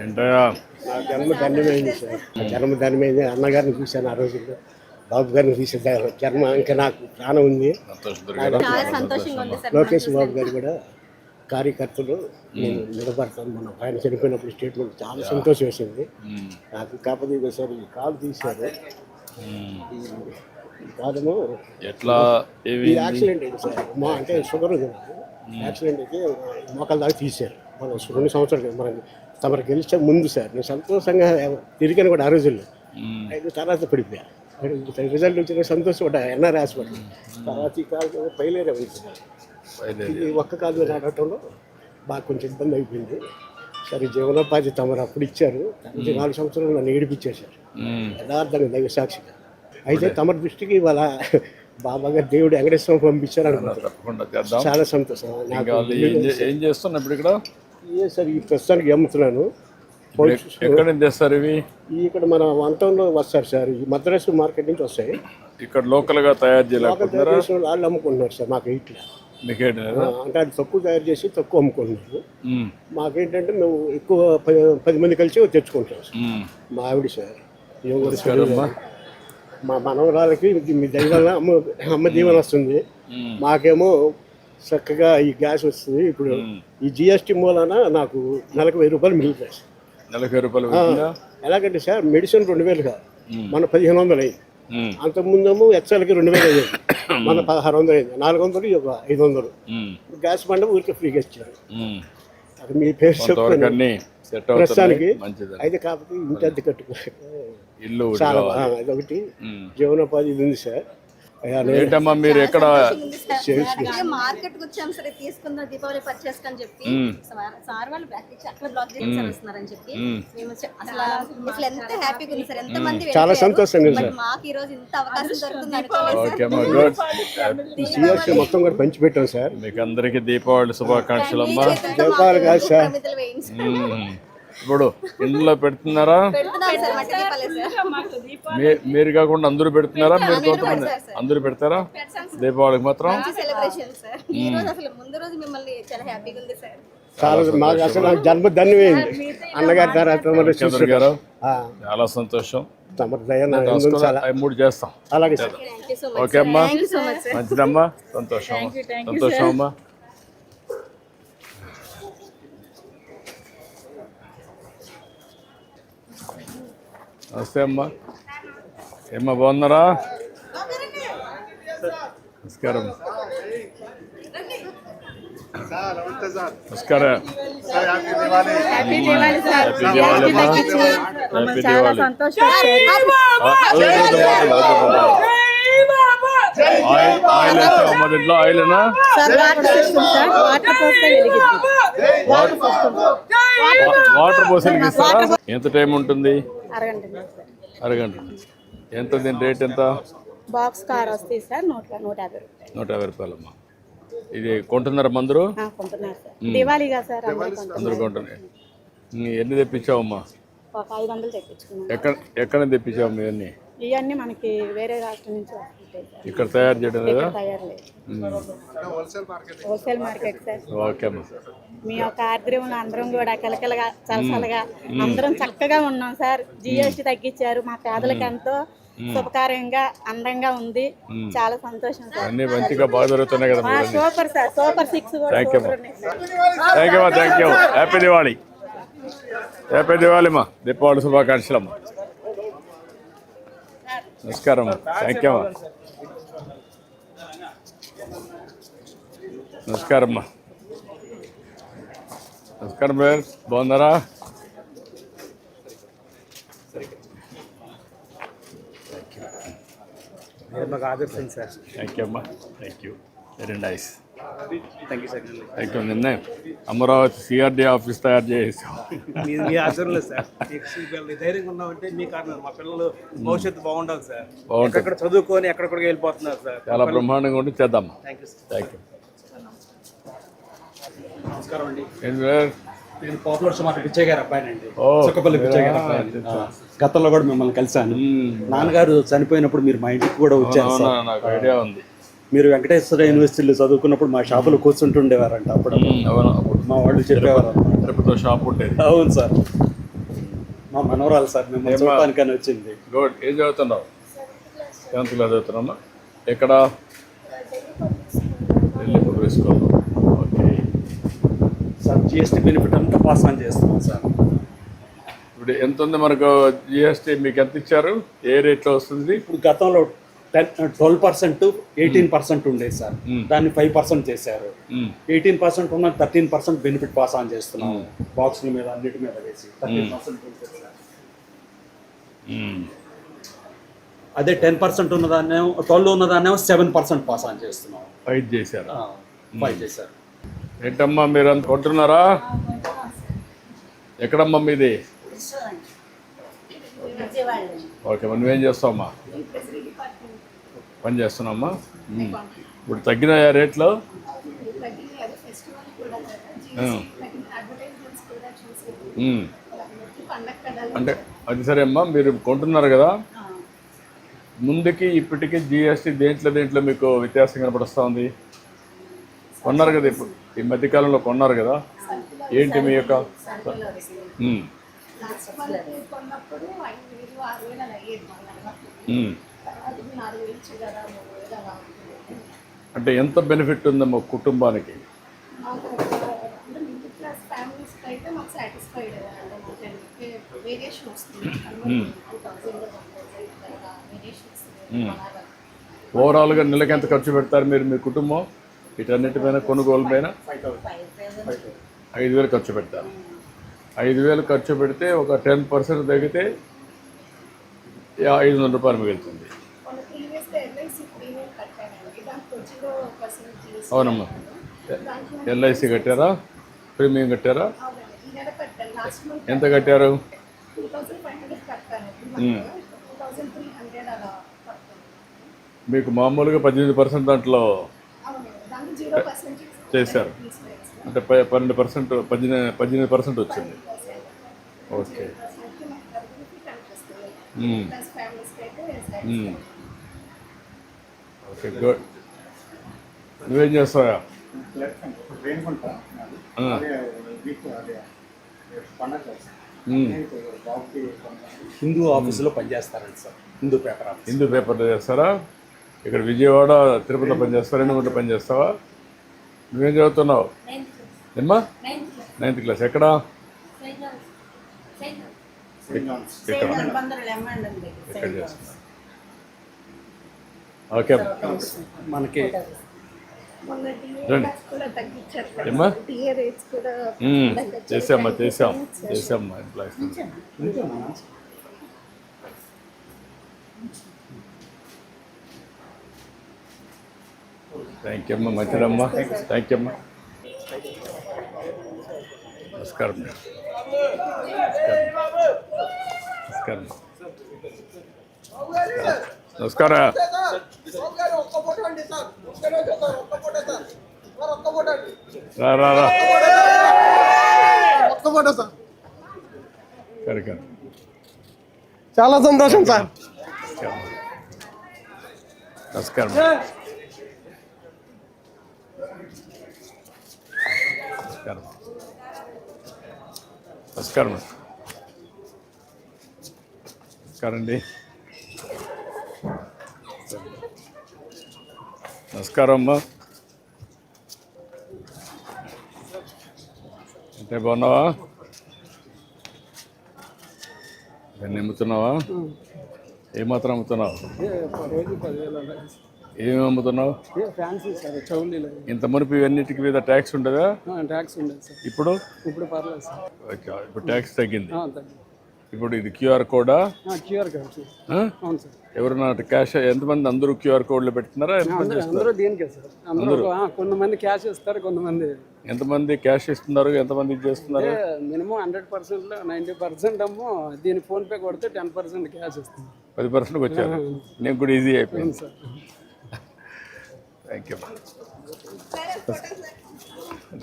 ఏంటయ్యా నా జన్మ ధన్యమైంది సార్. జన్మ ధన్యమైంది. అన్నగారిని చూశాను ఆ రోజుల్లో, బాబు గారిని చూసాను. జన్మ ఇంకా నాకు ప్రాణం ఉంది. లోకేష్ బాబు గారు కూడా కార్యకర్తలు నేను నిలబడతాను. మనం ఆయన చనిపోయినప్పుడు స్టేట్మెంట్ చాలా సంతోషం వేసింది నాకు. కాకపోతే సార్ ఈ కాలు తీశారు. ఈ కాలము ఎట్లా ఈ యాక్సిడెంట్ అయింది సార్. అంటే షుగర్ ఉంది నాకు. యాక్సిడెంట్ అయితే మోకాల దాకా తీశారు. మనం 2 సంవత్సరాలు మనం తమరు గెలిచే ముందు సార్. నేను సంతోషంగా తిరిగాను కూడా ఆ రోజుల్లో. అయితే తర్వాత పడిపోయా. రిజల్ట్ వచ్చిన సంతోషం కూడా ఎన్ఆర్ హాస్పిటల్. తర్వాత ఈ కాలు పైలేరే ఉంది. ఇది ఒక్క కాలు మీద నడవటంలో బాగా కొంచెం ఇబ్బంది అయిపోయింది. సరే జీవనోపాధి తమరు అప్పుడు ఇచ్చారు. 4 సంవత్సరాలు నన్ను ఏడిపించేశారు యథార్థంగా, దైవ సాక్షిగా. అయితే తమరి దృష్టికి ఇవాళ బాబా గారు దేవుడు వెంకటేశ్వరం పంపించారు అనుకుంటున్నాను. చాలా సంతోషం. ఏం చేస్తున్నా ఇప్పుడు ఇక్కడ? ఏ సార్ ఈ ప్రస్తుతానికి అమ్ముతున్నాను. ఎక్కడ తెస్తారు ఇవి? ఇక్కడ మన వంటంలో వస్తారు సార్. ఈ మద్రాసు మార్కెట్ నుంచి వస్తాయి. ఇక్కడ లోకల్గా తయారు చేయలేకపోతున్నారా? వాళ్ళు అమ్ముకుంటున్నారు సార్. మాకు ఇట్లా మీకేంటి అంటే అది తక్కువ తయారు చేసి తక్కువ అమ్ముకుంటున్నారు. మాకేంటంటే మేము ఎక్కువ 10 మంది కలిసి తెచ్చుకుంటాం సార్. మా ఆవిడ సార్ మా మనవరాలకి మీ దైవాల అమ్మ దీవెన వస్తుంది. మాకేమో చక్కగా ఈ గ్యాస్ వస్తుంది. ఇప్పుడు ఈ జిఎస్టీ మూలాన నాకు నెలకు 1000 రూపాయలు మిగులుతాయి సార్. నెలకు 1000 రూపాయలు ఎలాగంటే సార్ మెడిసిన్ 2000 కాదు, మన 1500 అయ్యింది. అంతకుముందేమో ఎక్సెల్కి 2000 అయ్యేది, మన 1600 అయింది. 400 ఒక 500. గ్యాస్ బండ ఊరికి ఫ్రీగా ఇచ్చారు. అది మీ పేరు చెప్తాను ప్రస్తుతానికి. అయితే కాకపోతే ఇంటి అద్దె కట్టుకో ఇల్లు చాలా అదొకటి జీవనోపాధి ఇది ఉంది సార్. ఏంటమ్మా మీరు ఎక్కడ మార్కెట్ వచ్చాం సరే తీసుకుందాం దీపావళి పర్చేస్ అని చెప్పి సార్ వాళ్ళు అక్కడ బ్లాక్ చేస్తున్నారని చెప్పి మేము అసలు ఎంత హ్యాపీగా ఉంది సార్. ఎంత మంది చాలా సంతోషంగా సార్. మాకు ఈ రోజు ఇంత అవకాశం దొరుకుతుంది. మొత్తం కూడా పంచి పెట్టాం సార్. మీకు అందరికి దీపావళి శుభాకాంక్షలు అమ్మా. దీపావళి కాదు సార్, ఇప్పుడు ఇంట్లో పెడుతున్నారా? మీరు కాకుండా అందరూ పెడుతున్నారా? మీరు కొంతమంది అందరూ పెడతారా దీపావళికి మాత్రం? మాకు అసలు జన్మ ధన్యమైంది అన్నగారి తర్వాత గారు. చాలా సంతోషం. 3 చేస్తాం. అలాగే సార్. ఓకే అమ్మా, మంచిదమ్మా. సంతోషం సంతోషం అమ్మా. నమస్తే అమ్మా. ఏమ్మా బాగున్నారా? నమస్కారం. నమస్కారం. హ్యాపీ దివాళీ ఇంట్లో ఆయిలేనా? వాటర్ పోసి వెలిగిస్తారా? ఎంత టైం ఉంటుంది? అరగంట. ఎంత దీని రేట్ ఎంత? బాక్స్ కార్ వస్తాయి సార్ 150 రూపాయలమ్మా. ఇది కొంటున్నారా మందరు? దివాళీగా సార్ అందరూ కొంటున్నారు. ఎన్ని తెప్పించావమ్మా? 500 తెప్పించుకున్నాం. ఎక్కడ తెప్పించావు ఇవన్నీ? ఇవన్నీ మనకి వేరే రాష్ట్రం నుంచి వస్తుంటాయి సార్. ఇక్కడ తయారు చేయడం లేదా? Wholesale market sir. ఓకే అమ్మా. మీ యొక్క ఆర్ద్రంలో అందరం కూడా కలకలగా చలసలగా అందరం చక్కగా ఉన్నాం సార్. జిఎస్టీ తగ్గించారు. మా పేదలకు ఎంతో శుభకార్యంగా అందంగా ఉంది. చాలా సంతోషం సార్. అన్ని మంచిగా బాగా జరుగుతున్నాయి కదా? Super sir. Super 6 thank you. Happy Diwali. Happy Diwali అమ్మా. దీపావళి శుభాకాంక్షలు అమ్మా. నమస్కారం. థ్యాంక్ యూ అమ్మా. నమస్కారం అమ్మా. నమస్కారం బ్రదర్, బాగున్నారా? థ్యాంక్ యూ అమ్మా. Thank you. Very nice. Thank you. నిన్న అమరావతి సిఆర్డీ ఆఫీస్ తయారు చేసాం. ధైర్యంగా ఉన్నామంటే మీ కారణం. మా పిల్లలు భవిష్యత్తు బాగుండాలి సార్. ఎక్కడ చదువుకొని ఎక్కడికి వెళ్ళిపోతున్నారు సార్. చాలా బ్రహ్మాండంగా ఉండి చేద్దాం. Thank you. నమస్కారం అండి. నేను పాపులర్ సుమారు పిచ్చయ్య గారి అబ్బాయినండి. చుక్కపల్లి పిచ్చయ్య గారి అబ్బాయి. గతంలో కూడా మిమ్మల్ని కలిసాను. నాన్నగారు చనిపోయినప్పుడు మీరు మా ఇంటికి కూడా వచ్చారు. నాకు ఐడియా ఉంది. మీరు వెంకటేశ్వర యూనివర్సిటీలో చదువుకున్నప్పుడు మా షాపులో కూర్చుంటుండేవారంట అప్పుడు అవును అప్పుడు మా వాళ్ళు చెప్పేవారు అన్నమాట. తిరుపతిలో షాప్ ఉండేది. అవును సార్, మా మనవరాలు సార్ మేము చూడటానికని వచ్చింది. గుడ్. ఏం చదువుతున్నావు? 10th క్లాస్ చదువుతున్నామా? ఎక్కడ? Delhi public school. Okay. Sir GST benefit అంతా పాస్ ఆన్ చేస్తున్నాం సార్. ఇప్పుడు ఎంత ఉంది మనకు జిఎస్టీ? మీకు ఎంత ఇచ్చారు? ఏ రేట్లో వస్తుంది? ఇప్పుడు గతంలో 12% 18% ఉండేది సార్, దాన్ని 5% చేశారు. 18% ఉన్న 13% బెనిఫిట్ పాస్ ఆన్ చేస్తున్నాం బాక్సుల మీద అన్నిటి మీద వేసి 13% బెనిఫిట్ సార్. అదే 10% ఉన్నదాన్నేమో 12 ఉన్నదాన్నేమో 7% పాస్ ఆన్ చేస్తున్నాం. 5 చేశారు. 5 చేశారు. ఏంటమ్మా మీరు అంత కొంటున్నారా? ఎక్కడమ్మా మీది? ఓకే. మరి నువ్వేం చేస్తావమ్మా? పని చేస్తున్నామ్మా. ఇప్పుడు తగ్గినాయా రేట్లు? అంటే అది సరే అమ్మా, మీరు కొంటున్నారు కదా, ముందుకి ఇప్పటికీ జిఎస్టీ దేంట్లో మీకు వ్యత్యాసం కనపడుస్తూ ఉంది? కొన్నారు కదా ఇప్పుడు, ఈ మధ్యకాలంలో కొన్నారు కదా, ఏంటి మీ యొక్క? అంటే ఎంత బెనిఫిట్ ఉందమ్మా కుటుంబానికి? ఓవరాల్గా నెలకి ఎంత ఖర్చు పెడతారు మీరు, మీ కుటుంబం వీటన్నిటి పైన, కొనుగోలు పైన? 5,000 ఖర్చు పెడతారు. 5,000 ఖర్చు పెడితే ఒక 10% తగ్గితే 500 రూపాయలు మిగులుతుంది. అవునమ్మా. ఎల్ఐసి కట్టారా? ప్రీమియం కట్టారా? ఎంత కట్టారు? మీకు మామూలుగా 18% దాంట్లో చేశారు, అంటే 12%, 18% వచ్చింది. ఓకే. Okay, good. నువ్వేం చేస్తావా? హిందూ ఆఫీసులో పనిచేస్తారండి sir, Hindu paper office. Hindu పేపర్లో చేస్తారా? ఇక్కడ విజయవాడ, తిరుపతిలో పనిచేస్తారా? 2 పనిచేస్తావా? నువ్వేం చదువుతున్నావు? ఏమ్మా? 9th class. ఎక్కడ? ఎక్కడ చేస్తున్నా? ఓకే. మనకి ఏమ్మా? చేసామ్మా ఎంప్లాయీస్. థ్యాంక్ యూ అమ్మా, మంచిదమ్మా. థ్యాంక్ యూ అమ్మా. నమస్కారం. నమస్కారం. నమస్కారం. రా కరెక్ట్. చాలా సంతోషం సార్. నమస్కారం. నమస్కారం. నమస్కారం అండి. నమస్కారం అమ్మా. అంటే బాగున్నావా? దాన్ని అమ్ముతున్నావా? ఏమాత్రం అమ్ముతున్నావు? ఏమేమి అమ్ముతున్నావు? ఇంత మునుపు ఇవన్నిటికి మీద ట్యాక్స్ ఉండదా? ట్యాక్స్ ఉండదు సార్. ఇప్పుడు పర్లేదు సార్. ఇప్పుడు ట్యాక్స్ తగ్గింది. ఇప్పుడు ఇది క్యూఆర్ కోడా? QR code. అవును సార్. ఎవరన్నా క్యాష్? ఎంతమంది? అందరూ క్యూఆర్ కోడ్లు పెడుతున్నారా? అందరూ దీనికే సార్. అందరూ కొంతమంది క్యాష్ ఇస్తారు, కొంతమంది. ఎంతమంది క్యాష్ ఇస్తున్నారు, ఎంతమంది ఇది చేస్తున్నారు? మినిమం 100%లో 90% అమ్మో దీని ఫోన్ పే కొడితే 10% క్యాష్ ఇస్తుంది. 10%కి వచ్చారు. నేను కూడా ఈజీ అయిపోయింది సార్. Thank you.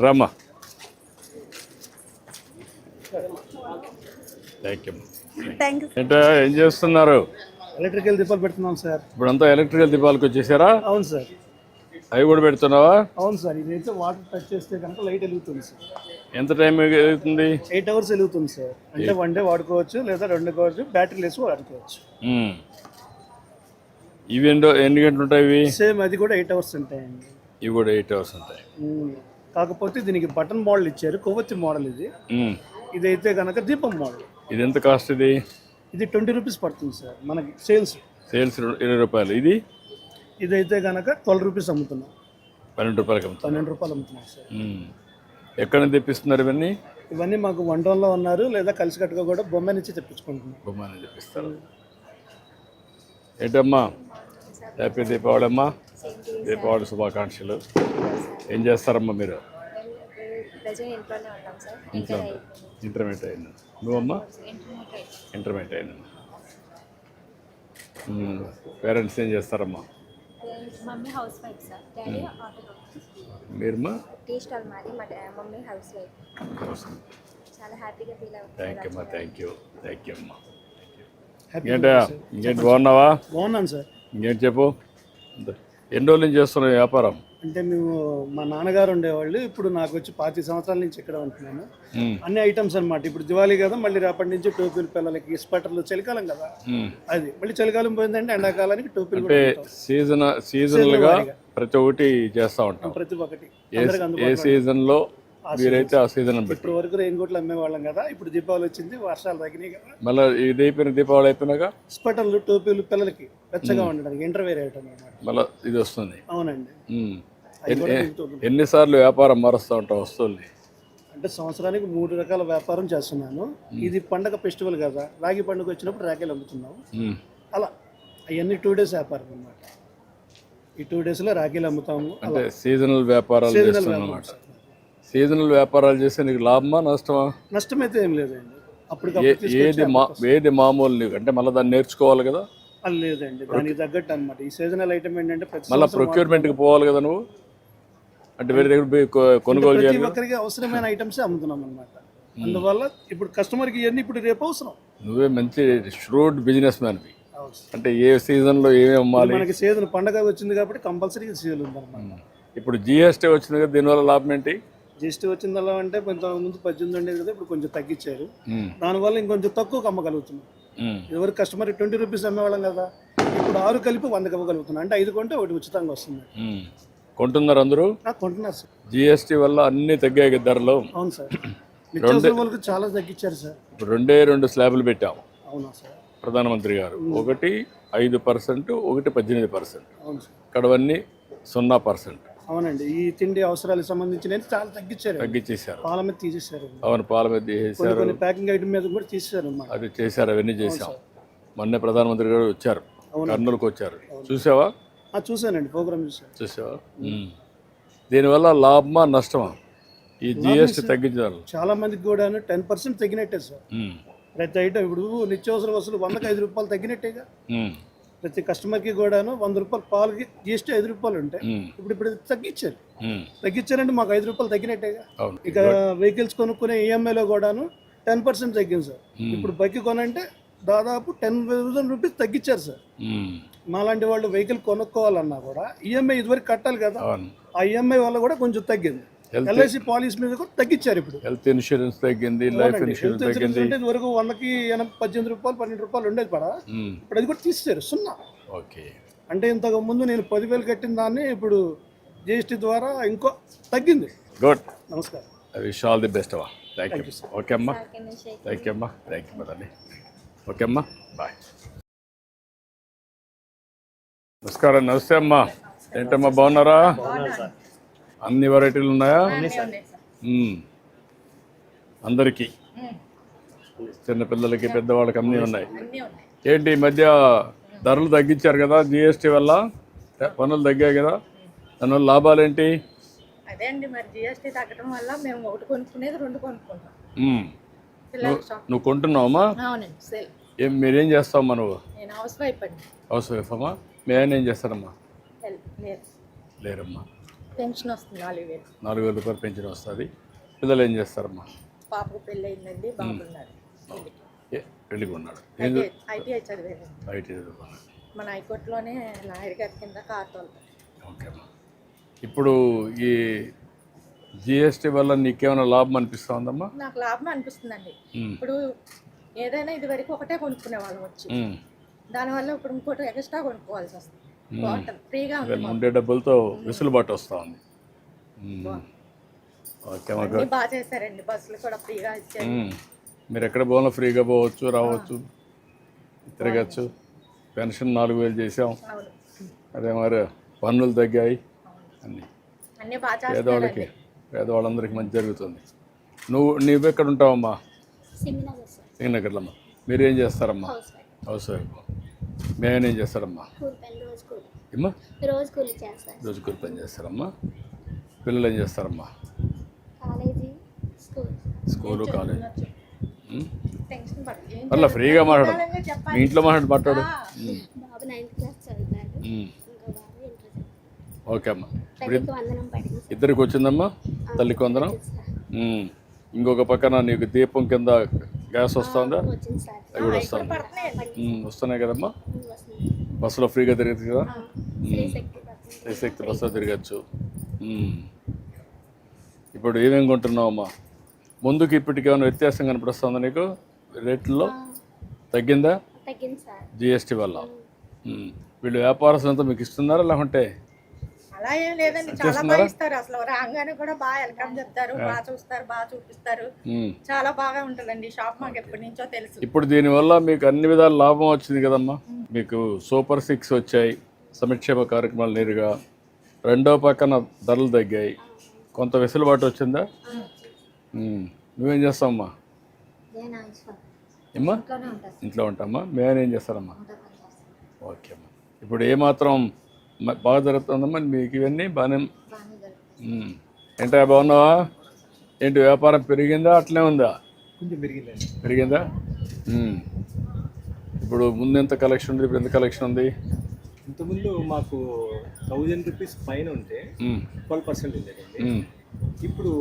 రామ్మా. Thank you. ఏంటో ఏం చేస్తున్నారు? ఎలక్ట్రికల్ దీపాలు పెడుతున్నాం సార్. ఇప్పుడంతా ఎలక్ట్రికల్ దీపాలకు వచ్చేసారా? అవును సార్. అవి కూడా పెడుతున్నావా? అవును సార్, ఇదైతే వాటర్ టచ్ చేస్తే కనుక లైట్ వెలుగుతుంది సార్. ఎంత టైం అవుతుంది? 8 hours వెలుగుతుంది సార్. అంటే 1 day వాడుకోవచ్చు లేదా 2 కావచ్చు, బ్యాటరీ లెస్ వాడుకోవచ్చు. ఇవి ఎన్ని గంటలు ఉంటాయి ఇవి? సేమ్ అది కూడా 8 hours ఉంటాయండి. ఇవి కూడా 8 hours ఉంటాయి. కాకపోతే దీనికి బటన్ మోడల్ ఇచ్చారు, కొవ్వొత్తి మోడల్ ఇది. ఇదైతే కనుక దీపం మోడల్. ఇది ఎంత కాస్ట్? ఇది 20 rupees పడుతుంది సార్ మనకి సేల్స్ 20 రూపాయలు. ఇదైతే కనుక 12 rupees అమ్ముతున్నాం. 12 రూపాయలకి అమ్ముతాం. 12 రూపాయలు అమ్ముతున్నాం సార్. ఎక్కడ నుంచి తెప్పిస్తున్నారు ఇవన్నీ? ఇవన్నీ మాకు వంటల్లో ఉన్నారు, లేదా కలిసికట్టుగా కూడా బొమ్మ నుంచి తెప్పించుకుంటున్నాం. బొమ్మ నుంచి తెప్పిస్తారు. ఏంటమ్మా, హ్యాపీ దీపావళి అమ్మా. దీపావళి శుభాకాంక్షలు. ఏం చేస్తారమ్మా మీరు? ఇంట్లో ఇంటర్మీడియట్ అయినా నువ్వమ్మా? ఇంటర్మీడియట్ అయినా. పేరెంట్స్ ఏం చేస్తారమ్మా? Mummy housewife sir, daddy auto. మీరమ్మా? టీ స్టాల్ మాది, మా మమ్మీ హౌస్ వైఫ్. చాలా హ్యాపీగా ఫీల్ అవుతుంది. థ్యాంక్ యూ అమ్మా. థ్యాంక్ యూ అమ్మా. ఇంకేంటి బాగున్నావా? బాగున్నాను సార్. ఇంకేంటి చెప్పు. ఎన్ని రోజుల నుంచి చేస్తున్నావు వ్యాపారం? అంటే మేము మా నాన్నగారు ఉండేవాళ్ళు, ఇప్పుడు నాకు వచ్చి 25 సంవత్సరాల నుంచి ఇక్కడ ఉంటున్నాను. అన్ని ఐటమ్స్ అన్నమాట. ఇప్పుడు దివాళీ కదా, మళ్ళీ రేపటి నుంచి టోపీలు పిల్లలకి, స్వెటర్లు, చలికాలం కదా అది, మళ్ళీ చలికాలం పోయిందంటే ఎండాకాలానికి టోపీలు. అంటే సీజనల్ గా ప్రతి ఒక్కటి చేస్తా ఉంటాం. ప్రతి ఒక్కటి ఏ సీజన్ లో మీరైతే ఆ సీజన్ ఇప్పుడు వరకు రెయిన్ కోట్లు అమ్మేవాళ్ళం కదా, ఇప్పుడు దీపావళి వచ్చింది, వర్షాలు తగ్గినాయి కదా, మళ్ళీ ఇది అయిపోయిన దీపావళి అయిపోయినాక స్వెటర్లు, టోపీలు పిల్లలకి వెచ్చగా ఉండడానికి ఇంటర్వేర్ ఐటమ్ అన్నమాట. మళ్ళీ ఇది వస్తుంది. అవునండి. ఎన్నిసార్లు వ్యాపారం మారుస్తూ ఉంటాం వస్తువుల్ని? అంటే సంవత్సరానికి 3 రకాల వ్యాపారం చేస్తున్నాను. ఇది పండగ ఫెస్టివల్ కదా, రాగి పండుగ వచ్చినప్పుడు రాఖీలు అమ్ముతున్నాము. అలా అవన్నీ 2 days వ్యాపారం అన్నమాట. ఈ 2 daysలో రాఖీలు అమ్ముతాము. అంటే సీజనల్ వ్యాపారాలు చేస్తున్నాం అన్నమాట. సీజనల్ వ్యాపారాలు చేస్తే నీకు లాభమా నష్టమా? నష్టమైతే ఏం లేదండి. అప్పుడు ఏది మామూలు నీకు అంటే మళ్ళీ దాన్ని నేర్చుకోవాలి కదా? లేదండి, దానికి తగ్గట్టు అనమాట. ఈ సీజనల్ ఐటమ్ ఏంటంటే మళ్ళీ ప్రొక్యూర్మెంట్కి పోవాలి కదా నువ్వు, అంటే వేరే దగ్గర కొనుగోలు చేయాలి. ఒక్కరికి అవసరమైన ఐటమ్స్ అమ్ముతున్నాం అనమాట. అందువల్ల ఇప్పుడు కస్టమర్కి ఇవన్నీ ఇప్పుడు రేపు అవసరం. నువ్వే మంచి ష్రూడ్ బిజినెస్ మ్యాన్వి. అంటే ఏ సీజన్లో ఏమేమి అమ్మాలి? మనకి సీజన్ పండగ వచ్చింది కాబట్టి కంపల్సరీ సీజన్ ఉందన్నమాట. ఇప్పుడు జిఎస్టీ వచ్చింది కదా, దీనివల్ల లాభం ఏంటి? జిఎస్టీ వచ్చిందల్లా అంటే ముందు 18 ఉండేది కదా, ఇప్పుడు కొంచెం తగ్గించారు. దానివల్ల ఇంకొంచెం తక్కువ అమ్మగలుగుతున్నాం. ఎవరు కస్టమర్ 20 rupees అమ్మేవాళ్ళం కదా, ఇప్పుడు 6 కలిపి 100 అమ్మగలుగుతున్నాం. అంటే 5 కొంటే 1 ఉచితంగా వస్తుంది. కొంటున్నారు అందరూ? కొంటున్నారు సార్. జిఎస్టీ వల్ల అన్ని తగ్గాయి ధరలు. అవును సార్, నిత్యావసర వాళ్ళకి చాలా తగ్గించారు సార్. ఇప్పుడు 2 స్లాబ్లు పెట్టాము. అవునా సార్? ప్రధానమంత్రి గారు ఒకటి 5%, ఒకటి 18%. అవును సార్. ఇక్కడవన్నీ 0%. అవునండి, ఈ తిండి అవసరాలకు సంబంధించిన చాలా తగ్గించేశారు. పాల మీద తీసేశారు. అవును, పాల మీద తీసేశారు. కొన్ని ప్యాకింగ్ ఐటమ్ మీద కూడా తీసేశారు. అది చేశారు, అవన్నీ చేశాం. మొన్నే ప్రధానమంత్రి గారు వచ్చారు, కర్నూలుకు వచ్చారు. చూసావా? చూసానండి, ప్రోగ్రామ్ చూసావా? దీనివల్ల లాభమా నష్టమా ఈ జిఎస్టీ తగ్గించారు? చాలా మందికి కూడా 10% తగ్గినట్టే సార్. ప్రతి ఐటమ్ ఇప్పుడు నిత్యావసర వస్తువులు 100కి 5 రూపాయలు తగ్గినట్టేగా. ప్రతి కస్టమర్కి కూడాను 100 రూపాయలు పాలకి జిఎస్టీ 5 రూపాయలు ఉంటాయి. ఇప్పుడు తగ్గించారంటే మాకు 5 రూపాయలు తగ్గినట్టేగా. ఇక వెహికల్స్ కొనుక్కునే ఈఎంఐలో కూడాను 10% తగ్గింది సార్. ఇప్పుడు బైక్ కొనంటే దాదాపు 10,000 రూపీస్ తగ్గించారు సార్. మాలాంటి వాళ్ళు వెహికల్ కొనుక్కోవాలన్నా కూడా ఈఎంఐ ఇదివరకు కట్టాలి కదా, ఆ ఈఎంఐ వల్ల కూడా కొంచెం తగ్గింది. ఎల్ఐసి పాలసీ మీద కూడా తగ్గించారు. ఇప్పుడు హెల్త్ ఇన్సూరెన్స్ తగ్గింది, లైఫ్ ఇన్సూరెన్స్ తగ్గింది. వరకు 100కి 18 రూపాయలు 12 రూపాయలు ఉండేది పడా, ఇప్పుడు అది కూడా తీసేశారు 0. ఓకే. అంటే ఇంతకు ముందు నేను 10,000 కట్టిన దాన్ని ఇప్పుడు జిఎస్టీ ద్వారా ఇంకో తగ్గింది. గుడ్. నమస్కారం. I wish all the best అమ్మా. Thank you. ఓకే అమ్మా. థ్యాంక్ యూ అమ్మా. థ్యాంక్ యూ మదండి. ఓకే అమ్మా, బాయ్. నమస్కారం. నమస్తే అమ్మా. ఏంటమ్మా, బాగున్నారా? అన్ని వెరైటీలు ఉన్నాయా? అందరికీ, చిన్నపిల్లలకి, పెద్దవాళ్ళకి అన్నీ ఉన్నాయి. ఏంటి ఈ మధ్య ధరలు తగ్గించారు కదా జిఎస్టీ వల్ల, పనులు తగ్గాయి కదా, దానివల్ల లాభాలు ఏంటి? అదే అండి, మరి జిఎస్టీ తగ్గడం వల్ల మేము ఒకటి కొనుక్కునేది 2 కొనుక్కుంటాం. నువ్వు కొంటున్నావమ్మా? మీరేం చేస్తావమ్మా నువ్వు? నేను హౌస్ వైఫ్ అండి. హౌస్ వైఫ్ అమ్మా. మీ ఆయన ఏం చేస్తారమ్మా? లేరమ్మా. పెన్షన్ వస్తుంది 4,000. 4,000 రూపాయలు పెన్షన్ వస్తుంది. పిల్లలు ఏం చేస్తారమ్మా? పాపకు పెళ్ళి అయిందండి, బాగున్నారు. పెళ్ళికి ఉన్నాడు. ఐటీఐ చదివాను. ఐటీ చదువుకున్నాడు. మన హైకోర్టులోనే లాయర్ గారి కింద కార్ తోలుతాడు. ఓకే అమ్మా. ఇప్పుడు ఈ జిఎస్టీ వల్ల నీకేమైనా లాభం అనిపిస్తా ఉందమ్మా? నాకు లాభం అనిపిస్తుందండి. ఇప్పుడు ఏదైనా ఇది వరకు ఒకటే కొనుక్కునే వాళ్ళం వచ్చి, దానివల్ల ఇప్పుడు ఇంకోటి ఎక్స్ట్రా కొనుక్కోవాల్సి వస్తుంది. బాగుంటుంది, ఫ్రీగా ఉంది, ఉండే డబ్బులతో వెసులుబాటు వస్తూ ఉంది. ఓకే అమ్మా, అన్నీ బాగా చేశారండి. బస్సులు కూడా ఫ్రీగా ఇచ్చారు. మీరు ఎక్కడ పోవాలో ఫ్రీగా పోవచ్చు, రావచ్చు, తిరగచ్చు. పెన్షన్ 4,000 చేసాం. అవును, అదే మరి పన్నులు తగ్గాయి. అన్నీ అన్నీ బాగా పేదవాళ్ళకి, పేదవాళ్ళందరికీ మంచి జరుగుతుంది. నువ్వు ఎక్కడ ఉంటావమ్మా? సింగనగర్లో. అమ్మా మీరేం చేస్తారమ్మా? House wife. మేమేం చేస్తారమ్మా? ఏమ్మా రోజు కూలి చేస్తారు. రోజు కూలి పని చేస్తారమ్మా. పిల్లలు ఏం చేస్తారమ్మా? College, school, college. టెన్షన్ పడదు. ఏం అట్లా ఫ్రీగా మాట్లాడు. చెప్పాలి. మీ ఇంట్లో మాట్లాడు. బాబు 9th క్లాస్ చదువుతాడు. ఇంకో బాబు ఇంటర్. ఓకే అమ్మా. తల్లికి వందనం పడింది. ఇద్దరికి వచ్చిందమ్మా తల్లికి వందనం. ఇంకొక పక్కన నీకు దీపం కింద గ్యాస్ వస్తుందా? వచ్చింది సార్. అవి కూడా వస్తుంది. వస్తున్నాయి కదమ్మా. బస్సులో ఫ్రీగా తిరగచ్చు కదా. శ్రీశక్తి బస్సులో తిరగచ్చు. ఇప్పుడు ఏమేమి కొంటున్నావమ్మా? ముందుకి ఇప్పటికి ఏమైనా వ్యత్యాసం కనిపిస్తుందా నీకు? రేట్లలో తగ్గిందా? తగ్గింది సార్. జిఎస్టీ వల్ల. వీళ్ళు వ్యాపారస్తులంతా మీకు ఇస్తున్నారా లేకుంటే? అలా ఏం లేదండి, చాలా బాగా ఇస్తారు. అసలు రాగానే కూడా బాగా వెల్కమ్ చెప్తారు, బాగా చూస్తారు, బాగా చూపిస్తారు. చాలా బాగా ఉంటుందండి షాప్. మాకు ఎప్పటి నుంచో తెలుసు. ఇప్పుడు దీనివల్ల మీకు అన్ని విధాల లాభం వచ్చింది కదమ్మా. మీకు సూపర్ 6 వచ్చాయి, సంక్షేమ కార్యక్రమాలు నేరుగా. రెండో పక్కన ధరలు తగ్గాయి, కొంత వెసులుబాటు వచ్చిందా? నువ్వేం చేస్తావమ్మా? ఏమ్మా ఇంట్లో ఉంటామా. మేమేం చేస్తారమ్మా? ఓకే అమ్మా. ఇప్పుడు ఏమాత్రం బాగా జరుగుతుందమ్మా మీకు? ఇవన్నీ బాగానే. ఏంటా బాగున్నావా? ఏంటి వ్యాపారం పెరిగిందా అట్లే ఉందా? కొంచెం పెరిగిందండి. పెరిగిందా? ఇప్పుడు ముందు ఎంత కలెక్షన్ ఉంది, ఇప్పుడు ఎంత కలెక్షన్ ఉంది? ఇంతకుముందు మాకు 1000 రూపీస్ పైన ఉంటే 12% ఉండేదండి. ఇప్పుడు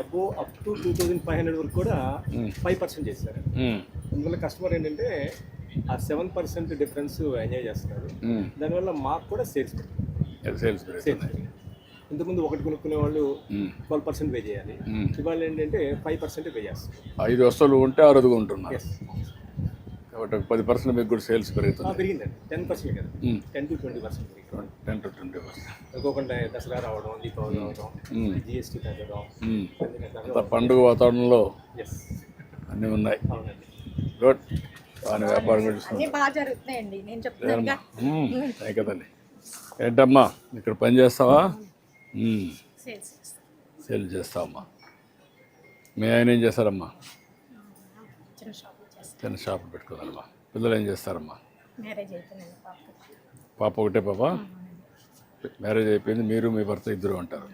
అబోవ్ అప్ టు 2500 వరకు కూడా 5% చేశారు. అందువల్ల కస్టమర్ ఏంటంటే ఆ 7% డిఫరెన్స్ ఎంజాయ్ చేస్తున్నారు. దానివల్ల మాకు కూడా సేల్స్ పెరుగుతుంది. ఇంతకుముందు ఒకటి కొనుక్కునే వాళ్ళు 12% పే చేయాలి, ఇవాళ ఏంటంటే 5% పే చేస్తారు. 5 వస్తువులు ఉంటే 6 ఉంటున్నారు కాబట్టి 10% మీకు కూడా సేల్స్ పెరుగుతుంది. పెరిగిందండి. 10% కదా, 10 to 20% పెరిగింది. 10 to 20%. అనుకోకుండా దసరా రావడం, దీపావళి రావడం, జిఎస్టీ తగ్గడం, పండుగ వాతావరణంలో అన్నీ ఉన్నాయి. అవునండి. గుడ్. బాగా వ్యాపారం కూడా అన్నీ బాగా జరుగుతున్నాయండి. నేను చెప్తున్నాను కదండి. ఏంటమ్మా ఇక్కడ పని చేస్తావా? సేల్ చేస్తావమ్మా. మీ ఆయన ఏం చేస్తారమ్మా? చిన్న షాప్ పెట్టుకోవాలమ్మా. పిల్లలు ఏం చేస్తారమ్మా? మ్యారేజ్ అయిపోయింది. పాప ఒకటే పాప? మ్యారేజ్ అయిపోయింది. మీరు మీ భర్త ఇద్దరు ఉంటారు.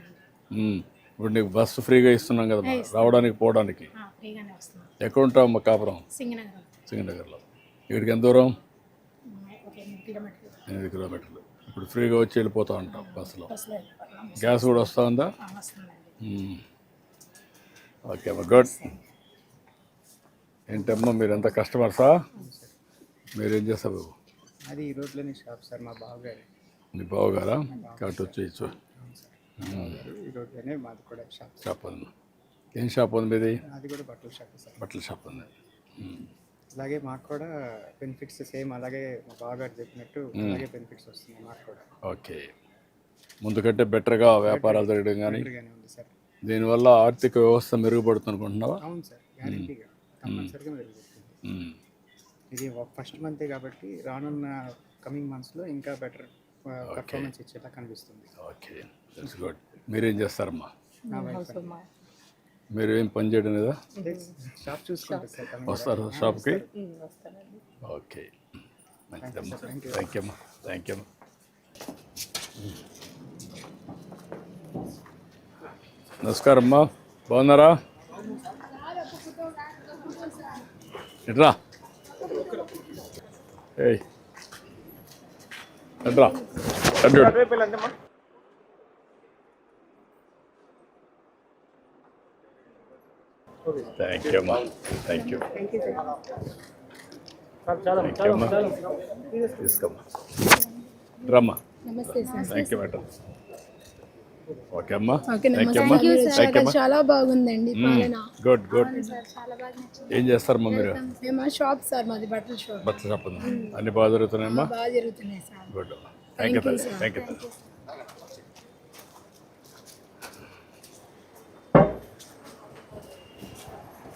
ఇప్పుడు నీకు బస్సు ఫ్రీగా ఇస్తున్నాం కదమ్మా రావడానికి పోవడానికి. ఎక్కడ ఉంటావమ్మా? కాపురం సింగనగర్లో. ఇక్కడికి ఎంత దూరం? 8 కిలోమీటర్లు. ఇప్పుడు ఫ్రీగా వచ్చి వెళ్ళిపోతూ ఉంటాం బస్సులో. గ్యాస్ కూడా వస్తూ ఉందా? ఓకే అమ్మా, గుడ్. ఏంటమ్మా మీరు ఎంత కస్టమర్సా? మీరేం చేస్తారు? అది ఈ రోడ్లోనే షాప్ సార్, మా బావగారు. మీ బావగారా? కాబట్టి వచ్చేయచ్చు. ఈ రోడ్లోనే మాది కూడా షాప్ ఉంది. ఏం షాప్ ఉంది మీది? అది కూడా బట్టల షాప్ సార్. బట్టల షాప్ ఉంది. అలాగే మాకు కూడా బెనిఫిట్స్ సేమ్ అలాగే మా బావగారు చెప్పినట్టు అలాగే బెనిఫిట్స్ వస్తున్నాయి మాకు కూడా. ఓకే. ముందు కంటే బెటర్గా వ్యాపారాలు జరగడం కానీ ఉంది సార్. దీనివల్ల ఆర్థిక వ్యవస్థ మెరుగుపడుతుంది అనుకుంటున్నావా? అవును సార్, గ్యారెంటీగా తప్పనిసరిగా మెరుగుపడుతుంది. ఇది ఫస్ట్ మంతే కాబట్టి రానున్న కమింగ్ మంత్స్లో ఇంకా బెటర్ పర్ఫార్మెన్స్ ఇచ్చేలా కనిపిస్తుంది. Okay, that's good. మీరేం చేస్తారమ్మా? నా వైఫ్ మీరు ఏం పని చేయడం లేదా? షాప్ చూసుకుంటారు సార్. వస్తారు షాప్కి? ఓకే, మంచిదమ్మా. థ్యాంక్ యూ అమ్మా. థ్యాంక్ యూ అమ్మా. నమస్కారం అమ్మా, బాగున్నారా? ఎట్రా ఏయ్ ఎట్రా థ్యాంక్ యూ అమ్మా. Thank you. థ్యాంక్ యూ అమ్మా. తీసుకోమ్మా. రమ్మా. నమస్తే sir. Thank you madam. Okay అమ్మా, ఓకే థ్యాంక్ యూ అమ్మా, థ్యాంక్ యూ అమ్మా. చాలా బాగుందండి పాలన. Good good. ఏం చేస్తారమ్మా మీరు? మేము షాప్ సార్, మాది బట్టల షాప్. బట్టలు షాప్ ఉందా? అన్ని బాగా జరుగుతున్నాయమ్మా? బాగా జరుగుతున్నాయి sir. Good, thank you thank you.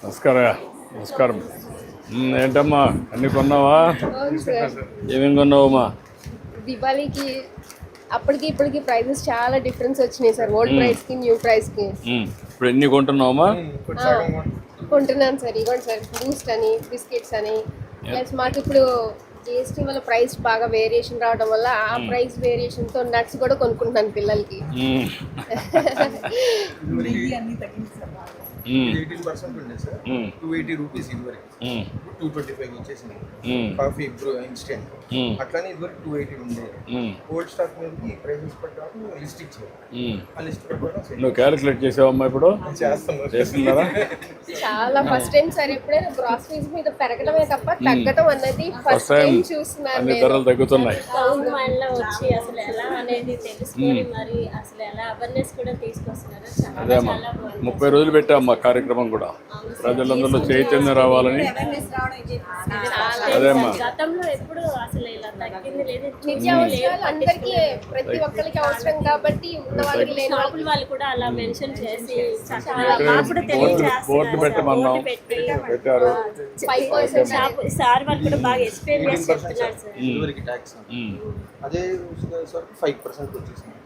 నమస్కారం. ఏంటమ్మా అన్ని కొన్నావా? ఏమేమి కొన్నావమ్మా? దీపావళికి అప్పటికి ఇప్పటికి ప్రైజెస్ చాలా డిఫరెన్స్ వచ్చినాయి సార్, ఓల్డ్ ప్రైస్ కి న్యూ ప్రైస్ కి. ఇప్పుడు ఎన్ని కొంటున్నావమ్మా? కొంటున్నాను సార్, ఇవ్వండి సార్. బూస్ట్ అని, బిస్కెట్స్ అని, ప్లస్ మాకు ఇప్పుడు జిఎస్టీ వల్ల ప్రైస్ బాగా వేరియేషన్ రావడం వల్ల ఆ ప్రైస్ వేరియేషన్ తో నట్స్ కూడా కొనుక్కుంటున్నాను పిల్లలకి. 18% ఉండే సార్, 280 రూపీస్ ఇదివరకు, 225 వచ్చేసింది. కాఫీ ఇన్స్టెంట్ అట్లానే ఇదివరకు 280 ఉండేది. ఓల్డ్ స్టాక్ మీద ఈ ప్రైజెస్ ప్రకారం లిస్ట్ ఇచ్చారు. ఆ లిస్ట్ ప్రకారం నువ్వు క్యాలిక్యులేట్ చేసావమ్మా? ఇప్పుడు చేస్తున్నారా? చాలా ఫస్ట్ టైం సార్, ఎప్పుడైనా గ్రాసరీస్ మీద పెరగడమే తప్ప తగ్గడం అన్నది ఫస్ట్ టైం చూస్తున్నాను. అన్ని ధరలు తగ్గుతున్నాయి. టౌన్ వాళ్ళ వచ్చి అసలు ఎలా అనేది తెలుసుకొని మరి అసలు ఎలా అవేర్నెస్ కూడా తీసుకొస్తున్నారు. అదే అమ్మా, 30 రోజులు పెట్టామమ్మా కార్యక్రమం కూడా, ప్రజలందరిలో చైతన్యం రావాలని. అదే అమ్మా, గతంలో ఎప్పుడు అసలు ఇలా తగ్గింది లేదు. నిత్యావసరాలు అందరికీ ప్రతి ఒక్కరికి అవసరం కాబట్టి ఉన్న వాళ్ళకి లేని షాపుల వాళ్ళు కూడా అలా మెన్షన్ చేసి బోర్డు పెట్టమన్నాం, పెట్టారు. 5% సార్ వాళ్ళు కూడా బాగా ఎక్స్ప్లెయిన్ చేసి చెప్తున్నారు సార్. ఇదివరకు ట్యాక్స్ అదే సార్ 5% వచ్చేసింది.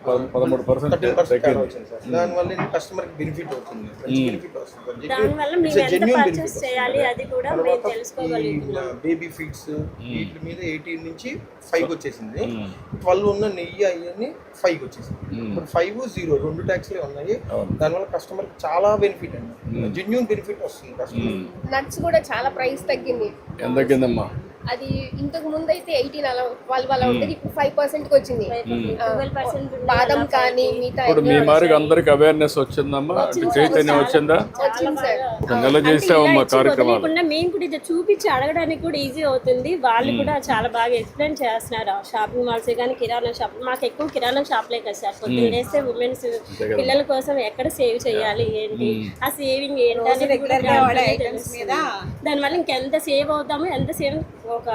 13% వచ్చింది సార్. దానివల్ల కస్టమర్ కి బెనిఫిట్ అవుతుంది, బెనిఫిట్ వస్తుంది. దానివల్ల మేము ఎంత పర్చేస్ చేయాలి అది కూడా మేము తెలుసుకోగలుగుతున్నాం. బేబీ ఫీడ్స్ వీటి మీద 18 నుంచి 5 వచ్చేసింది. 12 ఉన్న నెయ్యి అవన్నీ 5 వచ్చేసింది. ఇప్పుడు 5, 0 2 ట్యాక్స్లే ఉన్నాయి. దానివల్ల కస్టమర్ కి చాలా బెనిఫిట్ అండి, జెన్యూన్ బెనిఫిట్ వస్తుంది కస్టమర్. నట్స్ కూడా చాలా ప్రైస్ తగ్గింది. ఎంత తగ్గిందమ్మా? అది ఇంతకు ముందు అయితే 18 అలా 12 అలా ఉండేది, ఇప్పుడు 5% కి వచ్చింది. 12% బాదం కానీ మిగతా ఇప్పుడు మీ మారికి అందరికి అవేర్నెస్ వచ్చిందమ్మా, చైతన్యం వచ్చిందా? వచ్చింది సార్. ఒక నెల చేసావమ్మా కార్యక్రమాలు. మేము కూడా ఇది చూపించి అడగడానికి కూడా ఈజీ అవుతుంది. వాళ్ళు కూడా చాలా బాగా ఎక్స్ప్లెయిన్ చేస్తున్నారు. షాపింగ్ మాల్స్ కానీ కిరాణా షాప్, మాకు ఎక్కువ కిరాణా షాప్లే కదా సార్. పొద్దున్న వేస్తే ఉమెన్స్ పిల్లల కోసం ఎక్కడ సేవ్ చేయాలి ఏంటి, ఆ సేవింగ్ ఏంటి అనేది దానివల్ల ఇంకెంత సేవ్ అవుతామో, ఎంత సేవ్ ఒక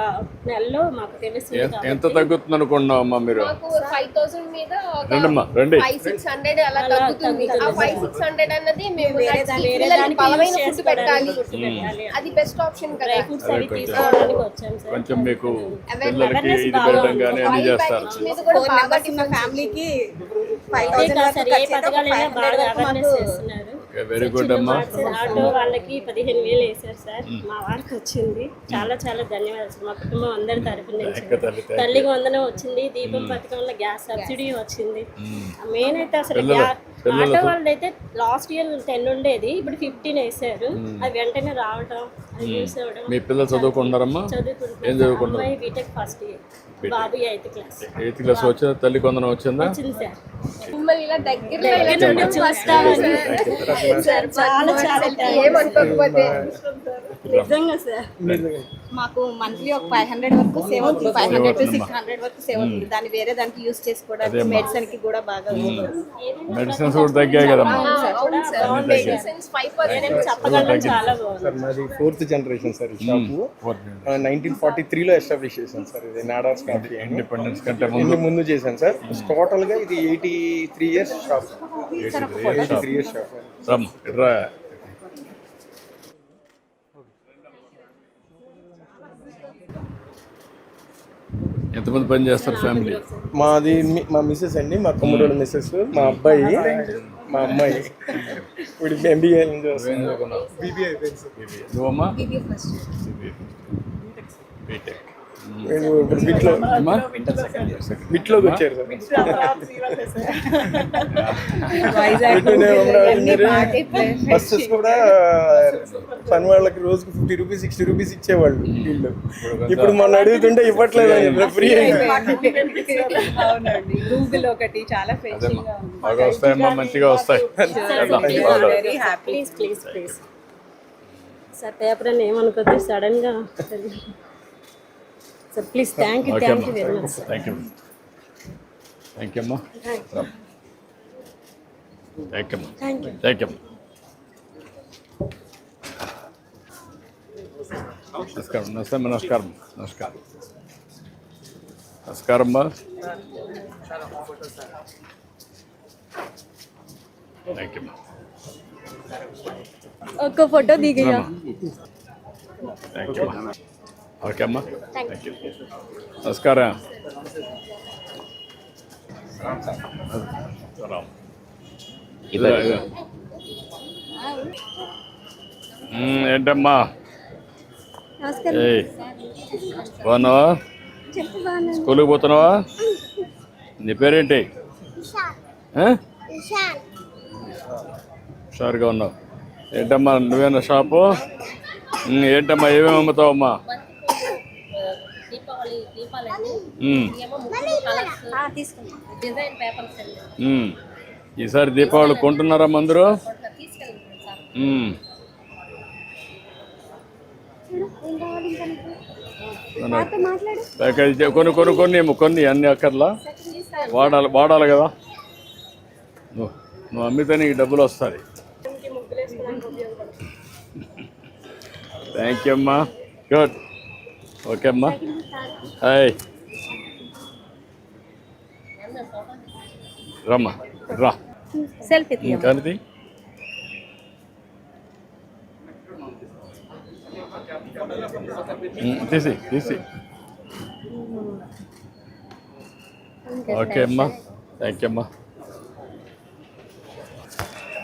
నెలలో మాకు తెలుస్తుంది. ఎంత తగ్గుతుంది అనుకున్నావు అమ్మా మీరు? మాకు 5000 మీద రండమ్మా, రండి. 500-600 అలా తగ్గుతుంది. ఆ 500-600 అన్నది మేము పిల్లలకి బలమైన ఫుడ్ పెట్టాలి, అది బెస్ట్ ఆప్షన్ కదా. తీసుకోవడానికి వచ్చాం సార్. కొంచెం మీకు పిల్లలకి ఇది పెట్టడం కానీ అన్ని చేస్తారు. మీద కూడా బాగా ఫ్యామిలీకి 5000 సార్, ఏ పథకాలైనా బాగా అవేర్నెస్ చేస్తున్నారు. వెరీ గుడ్ అమ్మా. ఆటో వాళ్ళకి 15,000 వేశారు సార్, మా వారికి వచ్చింది. చాలా చాలా ధన్యవాదాలు సార్, మా కుటుంబం అందరి తరఫు నుంచి. తల్లికి వందనం వచ్చింది, దీపం పథకంలో గ్యాస్ సబ్సిడీ వచ్చింది. మెయిన్ అయితే అసలు ఆటో వాళ్ళు అయితే లాస్ట్ ఇయర్ 10 ఉండేది, ఇప్పుడు 15 వేసారు. అది వెంటనే రావటం, అది యూస్ అవ్వడం. మీ పిల్లలు చదువుకుంటున్నారమ్మా? ఏం చదువుకుంటారు? అమ్మాయి బీటెక్ ఫస్ట్ ఇయర్, బాబు 8th క్లాస్. 8th క్లాస్ వచ్చిందా? తల్లి కొందరం వచ్చిందా? వచ్చింది సార్. మిమ్మల్ని ఇలా దగ్గరలో చూస్తాము సార్, చాలా చాలా ఏమనుకోకపోతే నిజంగా సార్. మాకు మంత్లీ ఒక 500 వరకు సేవ్ అవుతుంది, 500 to 600 వరకు సేవ్ అవుతుంది. దాన్ని వేరే దానికి యూస్ చేసుకోవడానికి మెడిసిన్ కి కూడా బాగా మెడిసిన్స్ కూడా తగ్గాయి కదమ్మా. చెప్పగలం చాలా బాగుంది. సార్ మాది 4th జనరేషన్ సార్. ఈ షాపు 1943లో ఎస్టాబ్లిష్ చేశాను సార్. ఇది నాడాస్ కాఫీ అని. ఇండిపెండెన్స్ కంటే ముందు చేశాను సార్. టోటల్ గా ఇది 83 ఇయర్స్ షాప్. 83 years shop. ఎంతమంది పని చేస్తారు ఫ్యామిలీ? మాది మా మిస్సెస్ అండి, మా తమ్ముడు మిస్సెస్, మా అబ్బాయి, మా అమ్మాయి. ఇప్పుడు ఎంబీఏ బీబీఐ. నువ్వమ్మా? బీటెక్. ఇప్పుడు బిట్లోకి వచ్చారు సార్. బస్సెస్ కూడా పని వాళ్ళకి రోజుకి 50 రూపీస్ 60 రూపీస్ ఇచ్చేవాళ్ళు వీళ్ళు. ఇప్పుడు మొన్న అడుగుతుంటే ఇవ్వట్లేదు, ఫ్రీ గూగుల్ ఒకటి చాలా బాగా వస్తాయమ్మా, మంచిగా వస్తాయి. సార్ పేపర్ అని ఏమనుకోద్దు సడన్ గా sir. Please thank you very much. Thank you అమ్మా. Thank you thank you. నమస్కారం నమస్కారం నమస్కారం నమస్కారం అమ్మా. Thank you. ఒక్క ఫోటో దిగయ్యా. Thank you. ఓకే అమ్మా, థ్యాంక్ యూ. నమస్కారం. ఏంటమ్మా నమస్కారం. ఏయ్ బాగున్నావా? స్కూల్కి పోతున్నావా? నీ పేరేంటి? హుషారుగా ఉన్నావు. ఏంటమ్మా నువ్వేనా షాపు? ఏంటమ్మా ఏమేమి అమ్ముతావమ్మా? ఈసారి దీపావళి కొంటున్నారా అందరూ? కొన్ని అన్ని అక్కర్లా వాడాలి కదా. నువ్వు అమ్మితే నీకు డబ్బులు వస్తాయి. థ్యాంక్ యూ అమ్మా. గుడ్. ఓకే అమ్మా. హాయ్ రమ్మా రా. సెల్ఫీ కానీ తీసి ఓకే అమ్మా. థ్యాంక్ యూ అమ్మా.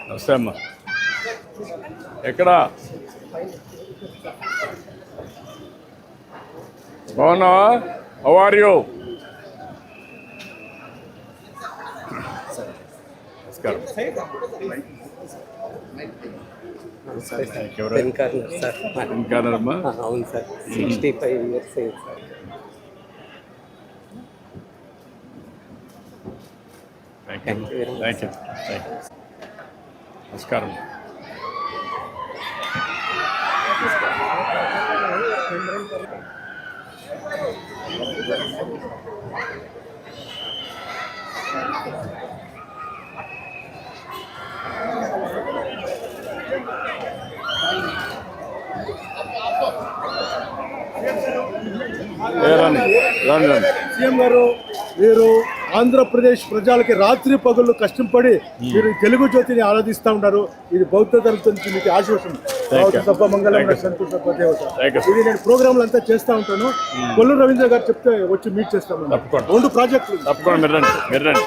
నమస్తే అమ్మా. ఎక్కడా బాగున్నావా? How are you? నమస్కారం. అమ్మా. అవును sir, 65 years sir. Thank you. నమస్కారం. సీఎం గారు, మీరు ఆంధ్రప్రదేశ్ ప్రజలకి రాత్రి పగళ్ళు కష్టపడి మీరు తెలుగు జ్యోతిని ఆరాధిస్తూ ఉంటారు. ఇది బౌద్ధ ధర్మం నుంచి మీకు ఆశీర్వచనం. మంగళం సంతోష ఇది నేను ప్రోగ్రాంలు అంతా చేస్తూ ఉంటాను. కొల్లు రవీంద్ర గారు చెప్తే వచ్చి మీట్ చేస్తాను. 2 ప్రాజెక్టులు తప్పకుండా మీరు రండి.